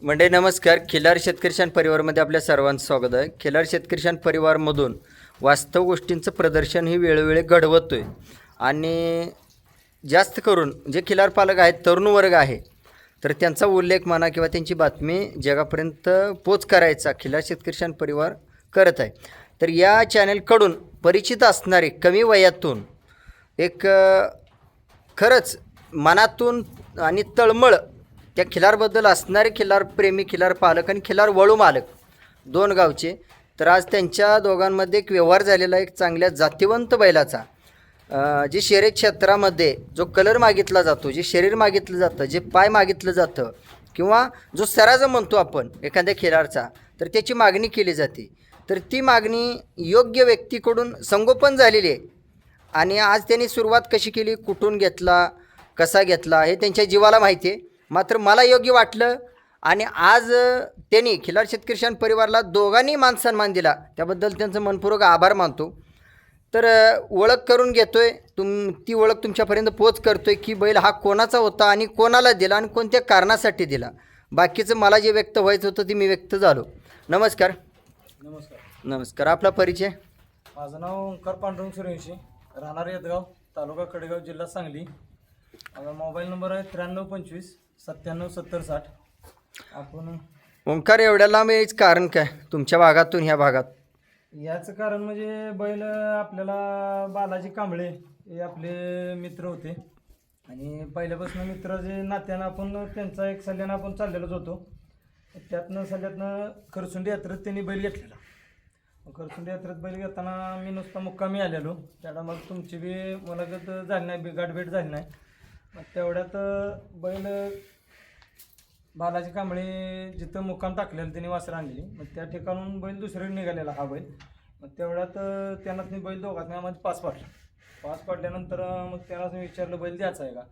मंडळी नमस्कार. खिलार शेतकरी शान परिवारमध्ये आपल्या सर्वांचं स्वागत आहे. खिलार शेतकरी शान परिवारमधून वास्तव गोष्टींचं प्रदर्शन ही वेळोवेळी घडवतो आहे आणि जास्त करून जे खिलार पालक आहेत, तरुण वर्ग आहे, तर त्यांचा उल्लेख म्हणा किंवा त्यांची बातमी जगापर्यंत पोच करायचा खिलार शेतकरी शान परिवार करत आहे. तर या चॅनलकडून परिचित असणारे कमी वयातून एक खरंच मनातून आणि तळमळ त्या खिलारबद्दल असणारे खिलार प्रेमी, खिलार पालक आणि खिलार वळू मालक दोन गावचे, तर आज त्यांच्या दोघांमध्ये एक व्यवहार झालेला एक चांगल्या जातिवंत बैलाचा. जे शर्यत क्षेत्रामध्ये जो कलर मागितला जातो, जे शरीर मागितलं जातं, जे पाय मागितलं जातं किंवा जो सराज म्हणतो आपण एखाद्या खिलारचा, तर त्याची मागणी केली जाते. तर ती मागणी योग्य व्यक्तीकडून संगोपन झालेली आहे आणि आज त्यांनी सुरुवात कशी केली, कुठून घेतला, कसा घेतला हे त्यांच्या जीवाला माहिती आहे. मात्र मला योग्य वाटलं आणि आज त्यांनी खिलार शेतकरी शान परिवारला दोघांनी मान सन्मान दिला, त्याबद्दल त्यांचं मनपूर्वक आभार मानतो. तर ओळख करून घेतो आहे, ती ओळख तुमच्यापर्यंत पोच करतो आहे की बैल हा कोणाचा होता आणि कोणाला दिला आणि कोणत्या कारणासाठी दिला. बाकीचं मला जे व्यक्त व्हायचं होतं ते मी व्यक्त झालो. नमस्कार. नमस्कार. नमस्कार. आपला परिचय? माझं नाव ओंकार पांडुरंग सूर्यवंशी, राहणार येतगाव, तालुका कडेगाव, जिल्हा सांगली. माझा मोबाईल नंबर आहे 9325 977060. आपण ओंकार, एवढ्या लांब यायचं कारण काय तुमच्या भागातून ह्या भागात? याचं कारण म्हणजे बैल आपल्याला बालाजी कांबळे हे आपले मित्र होते आणि पहिल्यापासून मित्र जे नात्यानं आपण त्यांचा एक सल्ल्यानं आपण चाललेलोच होतो. त्यातनं सल्ल्यातनं खरसुंडी यात्रेत त्यांनी बैल घेतलेला. खरसुंडी यात्रेत बैल घेताना मी नुसता मुक्कामी आलेलो, त्याला मग तुमची बी मुलाखत झाली नाही, गाठभेट झाली नाही. मग तेवढ्यात बैल बालाजी कांबळे जिथं मुक्काम टाकलेलं त्यांनी वासरं आणलेली, मग त्या ठिकाणून बैल दुसरीकडे निघालेला हा बैल. मग तेवढ्यात त्यांनाच मी बैल दोघांनी आम्हाला पास पाडल्यानंतर मग त्यांनाच मी विचारलं बैल द्यायचा आहे का.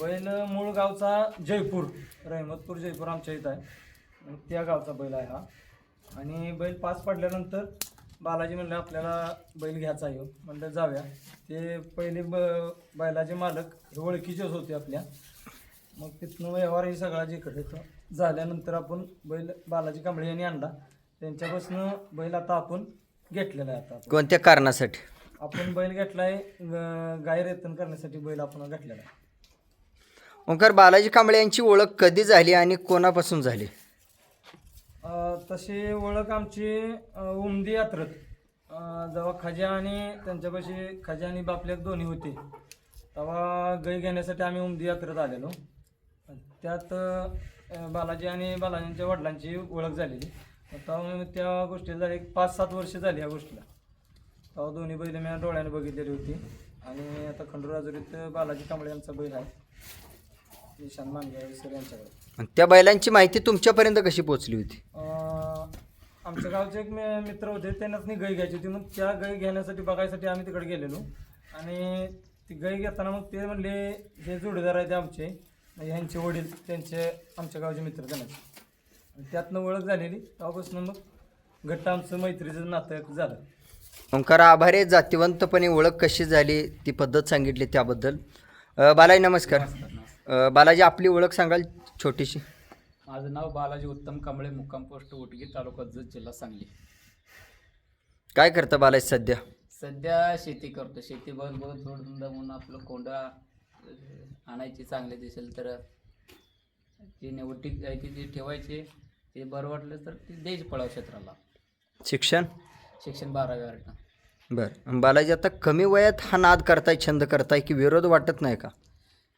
बैल मूळ गावचा जयपूर, रहमतपूर जयपूर आमच्या इथं आहे, मग त्या गावचा बैल आहे हा. आणि बैल पास पडल्यानंतर बालाजी म्हणलं आपल्याला बैल घ्यायचा आहे, म्हणलं जाऊया. ते पहिले बैलाचे मालक हे ओळखीचेच होते आपल्या. मग तिथनं व्यवहारही सगळा जिकडे झाल्यानंतर आपण बैल बालाजी कांबळे यांनी आणला, त्यांच्यापासून बैल आता आपण घेतलेला आहे. आता कोणत्या कारणासाठी आपण बैल घेतला आहे, गाय रेतन करण्यासाठी बैल आपण घेतलेला आहे. ओंकार, बालाजी कांबळे यांची ओळख कधी झाली आणि कोणापासून झाली? तशी ओळख आमची उमदी यात्रेत जेव्हा खजा आणि त्यांच्यापाशी खजा आणि बापलेक दोन्ही होते, तेव्हा गाय घेण्यासाठी आम्ही उमदी यात्रेत आलेलो. त्यात बालाजी आणि बालाजींच्या वडिलांची ओळख झालेली. तेव्हा मी त्या गोष्टीला झाली 5-7 वर्ष झाली या गोष्टीला. तेव्हा दोन्ही बैल मी डोळ्याने बघितलेली होती. आणि आता खंडूराजुरीत बालाजी कांबळे यांचा बैल आहे, निशान मानगे सर यांच्याकडे. त्या बैलांची माहिती तुमच्यापर्यंत कशी पोहोचली होती? आमच्या गावचे एक मित्र होते, त्यांनाच गाय घ्यायची होती. मग त्या गाय घेण्यासाठी बघायसाठी आम्ही तिकडे गेलेलो आणि ती गाय घेताना मग ते म्हणले जे जोडीदार आहे ते आमचे, म्हणजे ह्यांचे वडील, त्यांचे आमच्या गावचे मित्र त्यांना. त्यातनं ओळख झालेली, तेव्हापासून मग घट्ट आमचं मैत्रीचं नातं झालं. ओंकार, आभारी आहे. जातिवंतपणे ओळख कशी झाली ती पद्धत सांगितली त्याबद्दल. बालाजी नमस्कार. बालाजी, आपली ओळख सांगाल छोटीशी? माझं नाव बालाजी उत्तम कांबळे, मुक्काम पोस्ट उटगी, तालुका जत, जिल्हा सांगली. काय करतं बालाजी सध्या? सध्या शेती करतो. शेती बघत थोडं म्हणून आपलं कोंडा आणायची चांगले दिसेल तर ती निवटी जायची, ती ठेवायची, ते बरं वाटलं तर ती द्यायची पळाव क्षेत्राला. शिक्षण 12वी वाटतं. बरं. बालाजी, आता कमी वयात हा नाद करताय, छंद करताय की विरोध वाटत नाही का?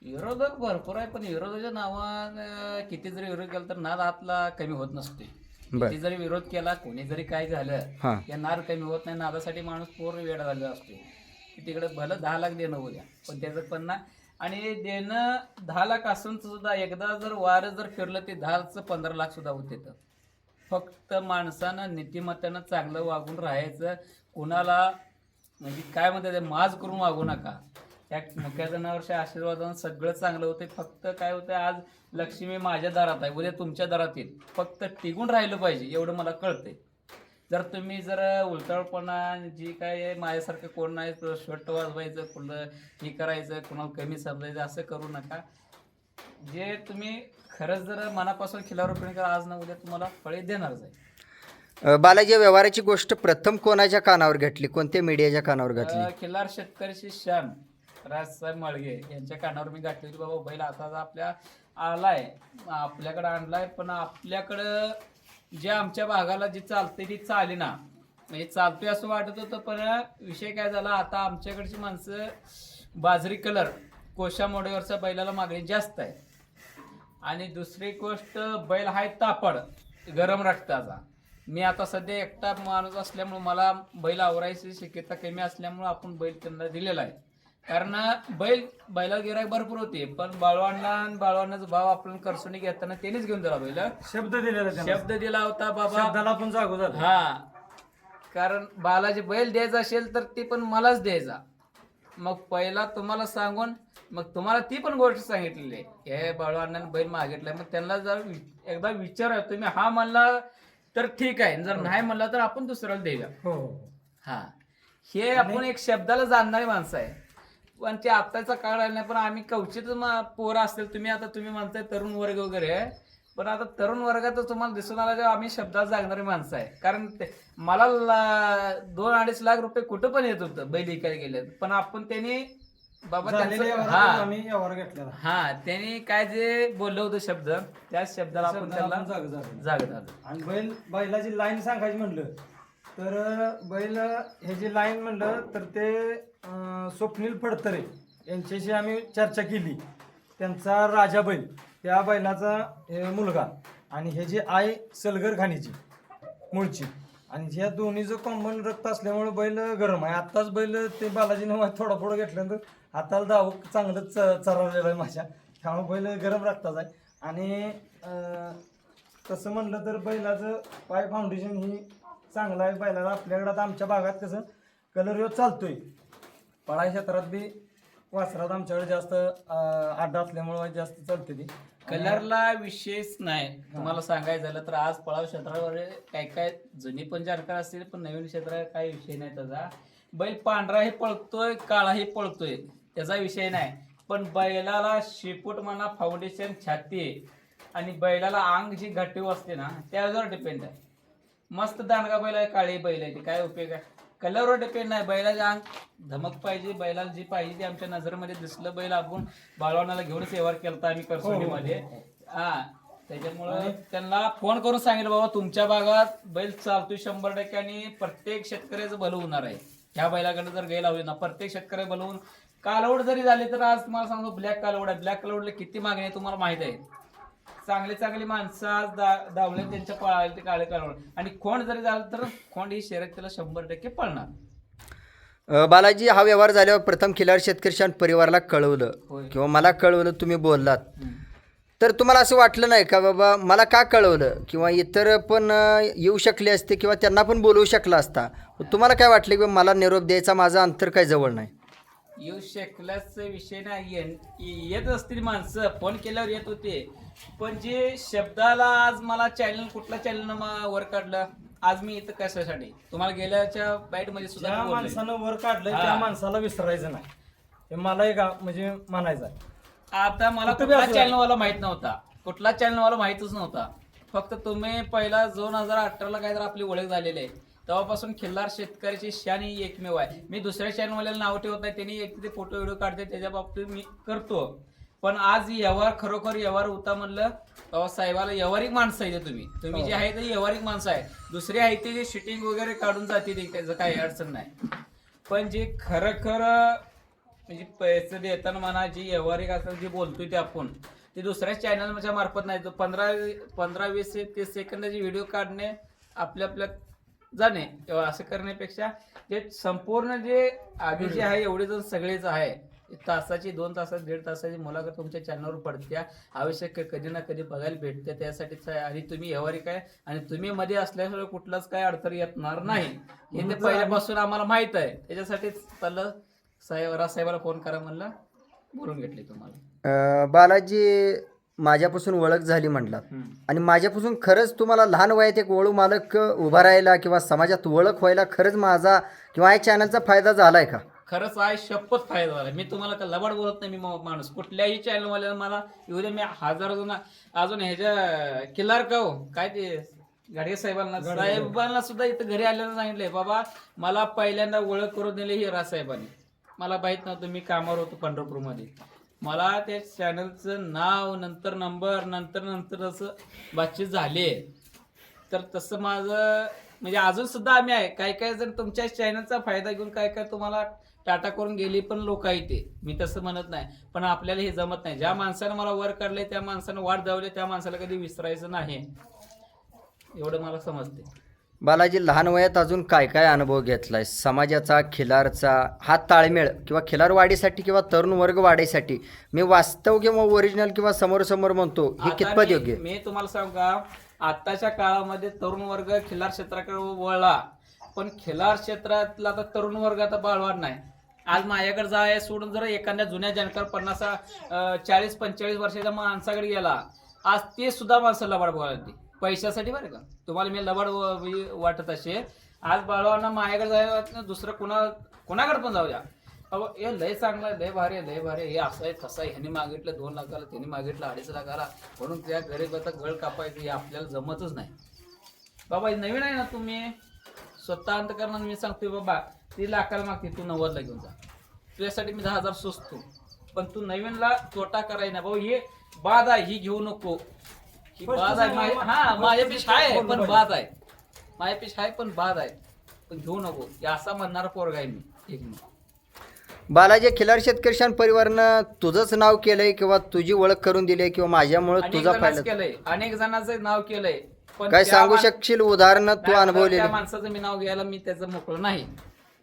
विरोधक भरपूर आहे, पण विरोधाच्या नावानं किती जरी विरोध केला तर नाद आपला कमी होत नसते. किती जरी विरोध केला, कोणी जरी काय झालं, या नाद कमी होत नाही. नादासाठी माणूस पूर्ण वेळा झालेला असतो की तिकडे भलं 10 लाख देणं उद्या, पण त्याचं पण ना, आणि देणं 10 लाख असून सुद्धा एकदा जर वारं जर फिरलं ते 10चं 15 लाख सुद्धा होते. तर फक्त माणसानं नीतिमत्तेनं चांगलं वागून राहायचं. कुणाला म्हणजे काय म्हणतात, माज करून वागू नका. त्या मुख्या जनावरच्या आशीर्वादानं सगळं चांगलं होतं. फक्त काय होतं, आज लक्ष्मी माझ्या दारात आहे, उद्या तुमच्या दारात येईल. फक्त टिकून राहिलं पाहिजे एवढं मला कळतंय. जर तुम्ही जर उलटाळपणा जी काय माझ्यासारखं कोण नाही, शर्ट वाजवायचं, कुठलं हे करायचं, कुणाला कमी समजायचं, असं करू नका. जे तुम्ही खरंच जर मनापासून खिलारू प्रेमी आज ना उद्या तुम्हाला फळे देणारच आहे. बालाजी व्यवहाराची गोष्ट प्रथम कोणाच्या कानावर घातली, कोणत्या मीडियाच्या कानावर घातली? खिल्लार शेतकऱ्याची शान राजसाहेब माळगे यांच्या कानावर मी घातली होती. बाबा बैल आता आपल्या आलाय, आपल्याकडे आणलाय, पण आपल्याकडं जे आमच्या भागाला जी चालते ती चालेना, म्हणजे चालतोय असं वाटत होतं. पण विषय काय झाला, आता आमच्याकडची माणसं बाजरी कलर कोशा मोडेवरच्या बैलाला मागणी जास्त आहे. आणि दुसरी गोष्ट बैल हाय तापड गरम रक्ताचा. मी आता सध्या एकटा माणूस असल्यामुळे मला बैल आवरायची शक्यता कमी असल्यामुळे आपण बैल त्यांना दिलेला आहे. कारण बैला गिरायक भरपूर होते, पण बाळवांनाचा भाव आपण करसुनी घेताना त्यांनीच घेऊन दिला बैल. शब्द दिलेला शब्द दिला होता बाबा, शब्दाला आपण जागो झालो. हा, कारण बालाजी बैल द्यायचा असेल तर ती पण मलाच द्यायचा. मग पहिला तुम्हाला सांगून मग तुम्हाला ती पण गोष्ट सांगितलेली आहे, हे बाळवांनाने बैल मागितलाय. मग त्यांना जर एकदा विचारा, तुम्ही हा म्हणला तर ठीक आहे, जर नाही म्हणला तर आपण दुसऱ्याला देऊया. हा, हे आपण एक शब्दाला जाणणारी माणसं आहे. पण ते आताचा काळ आला नाही, पण आम्ही कवचित पोरं असतील. तुम्ही म्हणताय तरुण वर्ग वगैरे आहे, पण आता तरुण वर्गात तुम्हाला दिसून आला जेव्हा आम्ही शब्दात जागणारी माणसं आहे. कारण मला 2-2.5 लाख रुपये कुठं पण येत होतं बैल विकायला गेले, पण आपण त्यांनी बाबा त्यांनी काय जे बोललं होतं शब्द, त्याच शब्दाला आपण त्याला जागत आलो. आणि बैलाची लाईन सांगायची म्हणलं तर बैल ह्याची लाईन म्हणलं तर ते स्वप्नील फडतरे यांच्याशी आम्ही चर्चा केली. त्यांचा राजा बैल, त्या बैलाचा मुलगा, आणि ह्याची आई सलगर खानीची मूळची, आणि ह्या दोन्हीचं कॉमन रक्त असल्यामुळे बैल गरम आहे. आत्ताच बैल ते बालाजीनं थोडा पुढं घेतल्यानंतर हाताला दाव चांगलंच चरवलेलं आहे माझ्या, त्यामुळे बैल गरम रक्ताचा आहे. आणि तसं म्हणलं तर बैलाचं पाय फाउंडेशन ही चांगलं आहे. बैलाला आपल्याकडं आता आमच्या भागात कसं कलर ह्यो चालतोय, पळाई क्षेत्रात बी वासरात आमच्याकडे जास्त अड्डा असल्यामुळे जास्त चालते ती. कलरला विशेष नाही तुम्हाला सांगायचं झालं तर आज पळाव क्षेत्रावर काय जुनी पण जाणकार असतील, पण नवीन क्षेत्रात काही विषय नाही त्याचा. बैल पांढराही पळतोय, काळाही पळतोय, त्याचा विषय नाही. पण बैलाला शेपूट म्हणा, फाउंडेशन, छाती आणि बैलाला अंग जी घाटीव असते ना त्यावर डिपेंड आहे. मस्त दांडगा बैल आहे, काळी बैल आहे, ती काय उपयोग आहे? कलरवर डिपेंड नाही. बैलाच्या अंग धमक पाहिजे, बैलाला जी पाहिजे ती आमच्या नजरेमध्ये दिसलं. बैल आपण बाळवानाला घेऊनच व्यवहार केला आम्ही करसोनीमध्ये. हा, त्याच्यामुळे त्यांना फोन करून सांगितलं बाबा तुमच्या भागात बैल चालतोय 100% आणि प्रत्येक शेतकऱ्याचं भलं होणार आहे. ह्या बैलाकडे जर गाय लावली ना प्रत्येक शेतकरी भलवून. कालवड जरी झाली तर आज तुम्हाला सांगतो ब्लॅक कालवड आहे. ब्लॅक कालवडला किती मागणी आहे तुम्हाला माहित आहे. चांगली माणसं आज दावले त्यांच्या पळाले ते काळे कालवड. आणि खोंड जरी झालं तर खोंड ही शर्यत त्याला 100% पळणार. बालाजी, हा व्यवहार झाल्यावर प्रथम खिलार शेतकरी परिवाराला कळवलं किंवा मला कळवलं, तुम्ही बोललात, तर तुम्हाला असं वाटलं नाही का बाबा मला का कळवलं, किंवा इतर पण येऊ शकले असते किंवा त्यांना पण बोलवू शकला असता, तुम्हाला काय वाटलं की मला निरोप द्यायचा माझं अंतर काय जवळ नाही? येऊ शकल्याचा विषय नाही. येत असतील माणसं, फोन केल्यावर येत होते, पण जे शब्दाला आज मला चॅनल कुठल्या चॅनलनं वर काढलं, आज मी इथं कशासाठी तुम्हाला गेल्याच्या बाईट मध्ये सुद्धा ज्या माणसानं वर काढलंय त्या माणसाला विसरायचं नाही, हे मला एक म्हणजे म्हणायचं आहे. आता मला कुठला चॅनलवाला माहित नव्हता, कुठला चॅनलवाला माहितच नव्हता. फक्त तुम्ही पहिला 2018ला काय तर आपली ओळख झालेली आहे, तेव्हापासून खिल्लार शेतकऱ्याची शान ही एकमेव आहे. मी दुसऱ्या चॅनलवाल्याला नाव ठेवत नाही, त्यांनी एक ते फोटो व्हिडिओ काढते त्याच्या बाबतीत मी करतो. पण आज व्यवहार खरोखर व्यवहार होता म्हणलं तेव्हा साहेबाला व्यवहारिक माणसं आहे. तुम्ही जे आहे ते व्यवहारिक माणसं आहे. दुसरे आहे ते जे शूटिंग वगैरे काढून जाते त्याचं काही अडचण नाही. पण जे खरं म्हणजे पैसे देताना म्हणा जी व्यवहारिक असतात जे बोलतोय ते आपण ते दुसऱ्या चॅनलच्या मार्फत नाही. 15-20 ते 30 सेकंदाचे व्हिडिओ काढणे आपल्या जाणे असं करण्यापेक्षा जे संपूर्ण जे आधी जे आहे एवढे जण सगळेच आहे तासाची 2 तासाची 1.5 तासाची मुलाखत तुमच्या चॅनलवर पडते. आवश्यक कधी ना कधी बघायला भेटते. त्यासाठीच आहे. आणि तुम्ही व्यवहारिक आहे आणि तुम्ही मध्ये असल्याशिवाय कुठलाच काय अडथळा येणार नाही हे ते पहिल्यापासून आम्हाला माहित आहे. त्याच्यासाठीच त्याला साहेबाला फोन करा म्हणलं, बोलून घेतले तुम्हाला. बालाजी, माझ्यापासून ओळख झाली म्हटलात आणि माझ्यापासून खरंच तुम्हाला लहान वयात एक वळू मालक उभा राहायला किंवा समाजात ओळख व्हायला खरंच माझा किंवा या चॅनलचा फायदा झालाय का? खरंच आहे, शपथ फायदा झाला. मी तुम्हाला का लबाड बोलत नाही. मी माणूस कुठल्याही चॅनलवाल्याला मला येऊ दे, मी हजार जण अजून ह्याच्या किल्लार का हो काय ते गाडगे साहेबांना सुद्धा इथं घरी आल्यानं सांगितलंय, बाबा मला पहिल्यांदा ओळख करून दिली ही राजसाहेबांनी. मला माहित नव्हतं, मी कामावर होतो पंढरपूरमध्ये. मला त्या चॅनलचं नाव, नंतर नंबर, नंतर असं बातचीत झाली. तर तसं माझं म्हणजे अजून सुद्धा आम्ही आहे. काय जण तुमच्या चॅनलचा फायदा घेऊन काय तुम्हाला टाटा करून गेली पण लोक आहे ते, मी तसं म्हणत नाही. पण आपल्याला हे जमत नाही. ज्या माणसानं मला वर काढले, त्या माणसानं वाट जावले, त्या माणसाला कधी विसरायचं नाही, एवढं मला समजते. बालाजी, लहान वयात अजून काय काय अनुभव घेतलाय समाजाचा, खिलारचा? हा ताळमेळ किंवा खिलार वाढीसाठी किंवा तरुण वर्ग वाढीसाठी मी वास्तव किंवा ओरिजिनल किंवा समोर म्हणतो, हे आता कितपत योग्य? मी तुम्हाला सांगू का, आताच्या काळामध्ये तरुण वर्ग खिलार क्षेत्राकडे वळला, पण खिलार क्षेत्रातला आता तरुण वर्ग आता बाळवार नाही. आज माझ्याकडे जाय सोडून जर एखाद्या जुन्या जाणकार 40-45 वर्षाच्या माणसाकडे गेला, आज ते सुद्धा माणसं लबाड बोलायला पैशासाठी. बरं का, तुम्हाला मी लबाड वाटत असे, आज बाळवांना माझ्याकडे जायला दुसरं कोणाकडे पण जाऊ द्या, अहो हे लय चांगलं आहे, लय भारी आहे, लय भारी आहे, हे असं आहे तसं आहे, ह्याने मागितलं 2 लाखाला, त्यांनी मागितलं 2.5 लाखाला, म्हणून त्या गरीबाचा गळ कापायचं हे आपल्याला जमतच नाही. बाबा नवीन आहे ना, तुम्ही स्वतः अंतकरणात मी सांगतोय, बाबा 3 लाखाला मागते, तू 90ला घेऊन जा, तुझ्यासाठी मी 10,000 सुचतो, पण तू नवीनला तोटा करायला बाबा. हे बाद आहे, ही घेऊ नको, ही बाद आहे. हा माझ्यापेक्षा आहे पण बाद आहे, माझ्यापेक्षा आहे पण बाद आहे, पण घेऊ नको, हे असा म्हणणारा पोरगा आहे मी. एक बालाजी, खिलार शेतकरी परिवारानं तुझंच नाव केलंय किंवा तुझी ओळख करून दिली किंवा माझ्यामुळे तुझा फायदा केलंय, अनेक जणांचं नाव केलंय, पण काय सांगू शकशील उदाहरण तू अनुभवलेलं? त्या माणसाचं मी नाव घ्यायला मी त्याचं मोकळं नाही,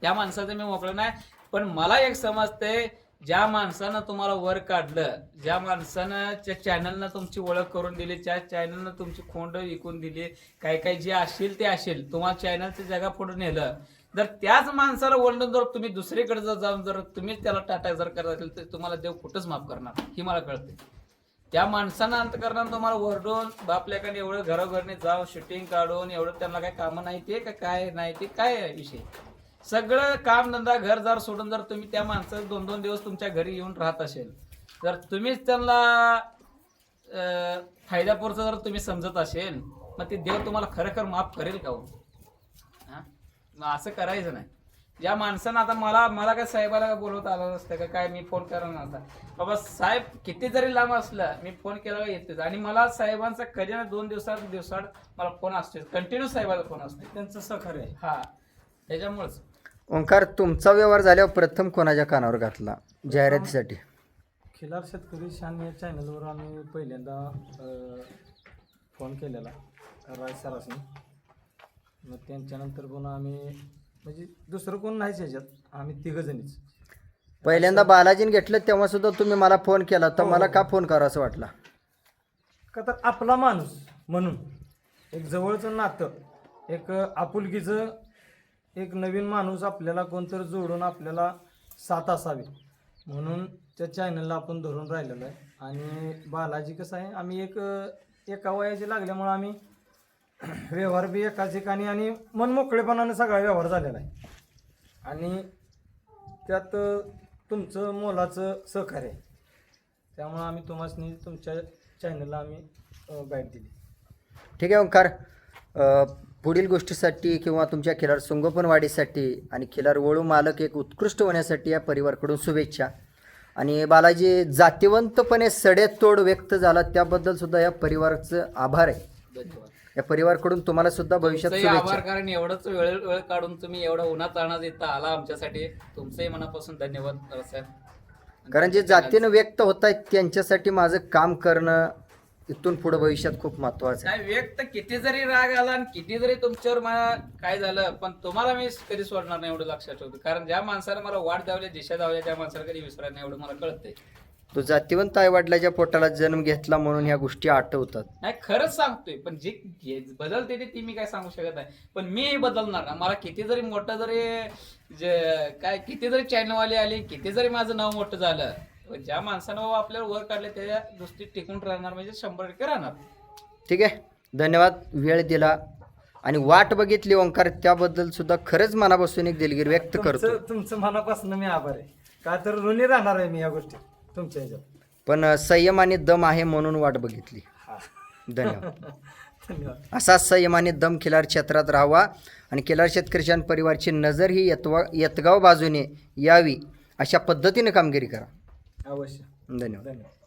त्या माणसाचं मी मोकळं नाही. पण मला एक समजते, ज्या माणसानं तुम्हाला वर काढलं, ज्या माणसानं त्या चॅनलनं तुमची ओळख करून दिली, त्या चॅनलनं तुमची खोंड विकून दिली, काय जे असेल ते असेल, तुम्हाला चॅनलच्या जगा पुढे नेलं, जर त्याच माणसाला ओरडून जर तुम्ही दुसरीकडे जर जाऊन जर तुम्हीच त्याला टाटा जर करत असेल, तर तुम्हाला देव कुठंच माफ करणार, ही मला कळते. त्या माणसानं अंतकरणानं तुम्हाला ओरडून आपल्याकडे एवढं घरोघरने जाऊन शूटिंग काढून एवढं त्यांना काही कामं नाही, ते काय नाही, ते काय विषय, सगळं कामधंदा घरदार सोडून जर तुम्ही त्या माणसाचं 2-2 दिवस तुमच्या घरी येऊन राहत असेल, जर तुम्हीच त्यांना फायद्यापुरतं जर तुम्ही समजत असेल, मग ते देव तुम्हाला खरं माफ करेल का हो? असं करायचं नाही. या माणसानं आता मला काय साहेबाला बोलवत आलं नसतं का, काय मी फोन करा नव्हता, बाबा साहेब किती जरी लांब असलं मी फोन केला येतेच, आणि मला साहेबांचा कधी ना 2 दिवसाड मला फोन असतो, कंटिन्यू साहेबाला फोन असतो, त्यांचं सहकार्य आहे. हा त्याच्यामुळेच. ओंकार, तुमचा व्यवहार झाल्यावर प्रथम कोणाच्या कानावर घातला जाहिरातीसाठी? खिलार शेतकरी शान या चॅनलवर आम्ही पहिल्यांदा फोन केलेला राज सरासनी, मग त्यांच्यानंतर पुन्हा आम्ही म्हणजे दुसरं कोण नाहीच ह्याच्यात, आम्ही 3 जणीच. पहिल्यांदा बालाजीने घेतलं तेव्हा सुद्धा तुम्ही मला फोन केला, तर मला का फोन करा असं वाटलं? का तर आपला माणूस म्हणून एक जवळचं नातं, एक आपुलकीचं, एक नवीन माणूस आपल्याला कोणतरी जोडून आपल्याला साथ असावी म्हणून त्या चॅनलला आपण धरून राहिलेलं आहे. आणि बालाजी कसं आहे, आम्ही एका वयाचे लागल्यामुळं आम्ही व्यवहार बी एकाच ठिकाणी आणि मनमोकळेपणाने सगळा व्यवहार झालेला आहे, आणि त्यात तुमचं मोलाचं सहकार्य आहे, त्यामुळं आम्ही तुम्हाला तुमच्या चॅनलला आम्ही गाईड दिली. ठीक आहे ओंकार, पुढील गोष्टीसाठी किंवा तुमच्या खिलार संगोपन वाढीसाठी आणि खिलार वळू मालक एक उत्कृष्ट होण्यासाठी या परिवारकडून शुभेच्छा. आणि बालाजी, जातीवंतपणे सडेतोड व्यक्त झाला त्याबद्दल सुद्धा या परिवाराचं आभार आहे. धन्यवाद. या परिवाराकडून तुम्हाला सुद्धा भविष्यात तुमचंही शुभेच्छा. आभार, कारण एवढंच वेळ काढून तुम्ही एवढा उन्हात ताणात येता आला आमच्यासाठी, तुमचंही मनापासून धन्यवाद साहेब. कारण जे जातीनं व्यक्त होत आहेत त्यांच्यासाठी माझं काम करणं इथून पुढे भविष्यात खूप महत्वाचं आहे. नाही, व्यक्त किती जरी राग आला आणि किती जरी तुमच्यावर मला काय झालं, पण तुम्हाला मी कधी सोडणार नाही, एवढं लक्षात ठेवतो. कारण ज्या माणसाला मला वाट द्यावली, दिशा द्यावल्या, त्या माणसाला कधी विसरायला नाही, एवढं मला कळतंय. तो जातीवंत आईवडिलाच्या पोटाला जन्म घेतला म्हणून ह्या गोष्टी आठवतात. नाही, खरंच सांगतोय, पण जे बदलते ती मी काय सांगू शकत नाही, पण मी बदलणार ना. मला किती जरी मोठं जरी किती जरी चॅनलवाले आले, किती जरी माझं नाव मोठं झालं, ज्या माणसानं आपल्याला वर काढले त्या दृष्टीत टिकून राहणार, म्हणजे 100% राहणार. ठीक आहे, धन्यवाद वेळ दिला. आणि वाट बघितली ओंकार, त्याबद्दल सुद्धा खरंच मनापासून एक दिलगिरी व्यक्त करतो. तुमचं मनापासून मी आभार आहे. का तर ऋणी राहणार आहे मी या गोष्टी तुमच्या ह्याच्यात. पण संयम आणि दम आहे म्हणून वाट बघितली. हा. धन्यवाद. धन्यवाद. असा संयम आणि दम खिलार क्षेत्रात राहावा आणि खिलार शेतकरी परिवारची नजर ही यतगाव बाजूने यावी अशा पद्धतीने कामगिरी करा. अवश्य. धन्यवाद. धन्यवाद.